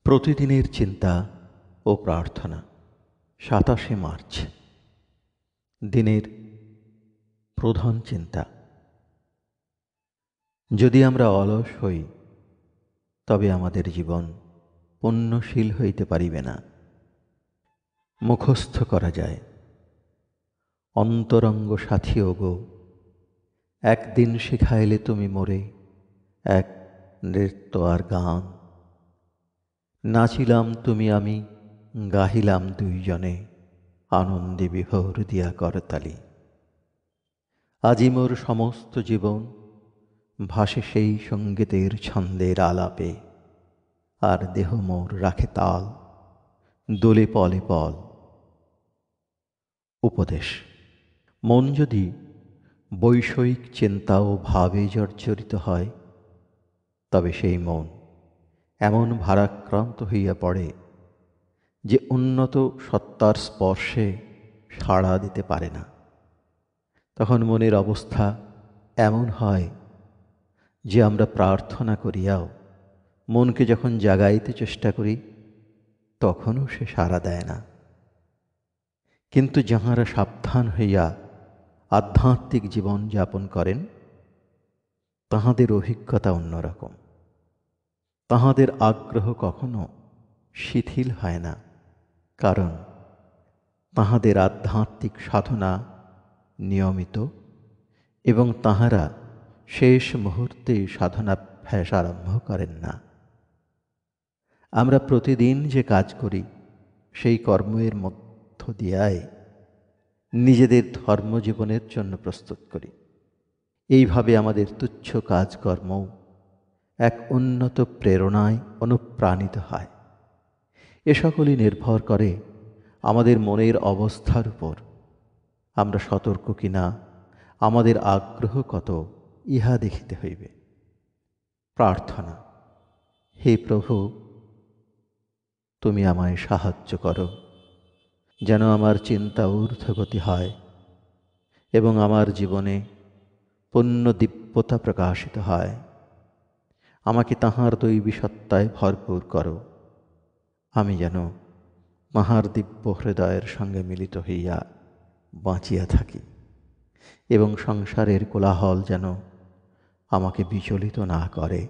প্রতিদিনের চিন্তা ও প্রার্থনা। ২৭শে মার্চ দিনের প্রধান চিন্তা। যদি আমরা অলস হই, তবে আমাদের জীবন পুণ্যশীল হইতে পারিবে না। মুখস্থ করা যায়, অন্তরঙ্গ সাথী ওগো, একদিন শিখাইলে তুমি মোরে এক নৃত্য আর গান। নাচিলাম তুমি আমি, গাহিলাম দুইজনে, আনন্দে বিভোর দিয়া করতালি। আজি মোর সমস্ত জীবন ভাসে সেই সঙ্গীতের ছন্দের আলাপে, আর দেহ মোর রাখে তাল, দোলে পলে পল। উপদেশ: মন যদি বৈষয়িক চিন্তা ও ভাবে জর্জরিত হয়, তবে সেই মন এমন ভারাক্রান্ত হইয়া পড়ে যে উন্নত সত্তার স্পর্শে সাড়া দিতে পারে না। তখন মনের অবস্থা এমন হয় যে আমরা প্রার্থনা করিয়াও মনকে যখন জাগাইতে চেষ্টা করি, তখনও সে সাড়া দেয় না। কিন্তু যাহারা সাবধান হইয়া আধ্যাত্মিক জীবন যাপন করেন, তাহাদের অভিজ্ঞতা অন্যরকম। তাহাদের আগ্রহ কখনো শিথিল হয় না, কারণ তাহাদের আধ্যাত্মিক সাধনা নিয়মিত এবং তাহারা শেষ মুহূর্তে সাধনাভ্যাস আরম্ভ করেন না। আমরা প্রতিদিন যে কাজ করি, সেই কর্মের মধ্য দিয়াই নিজেদের ধর্মজীবনের জন্য প্রস্তুত করি। এইভাবে আমাদের তুচ্ছ কাজকর্ম এক উন্নত প্রেরণায় অনুপ্রাণিত হয়। এ সকলই নির্ভর করে আমাদের মনের অবস্থার উপর। আমরা সতর্ক কিনা, আমাদের আগ্রহ কত, ইহা দেখিতে হইবে। প্রার্থনা: হে প্রভু, তুমি আমায় সাহায্য করো, যেন আমার চিন্তা ঊর্ধ্বগতি হয় এবং আমার জীবনে পুণ্য দিব্যতা প্রকাশিত হয়। আমাকে তাঁহার দৈবী সত্তায় ভরপুর করো, আমি যেন তাঁহার দিব্য হৃদয়ের সঙ্গে মিলিত হইয়া বাঁচিয়া থাকি এবং সংসারের কোলাহল যেন আমাকে বিচলিত না করে।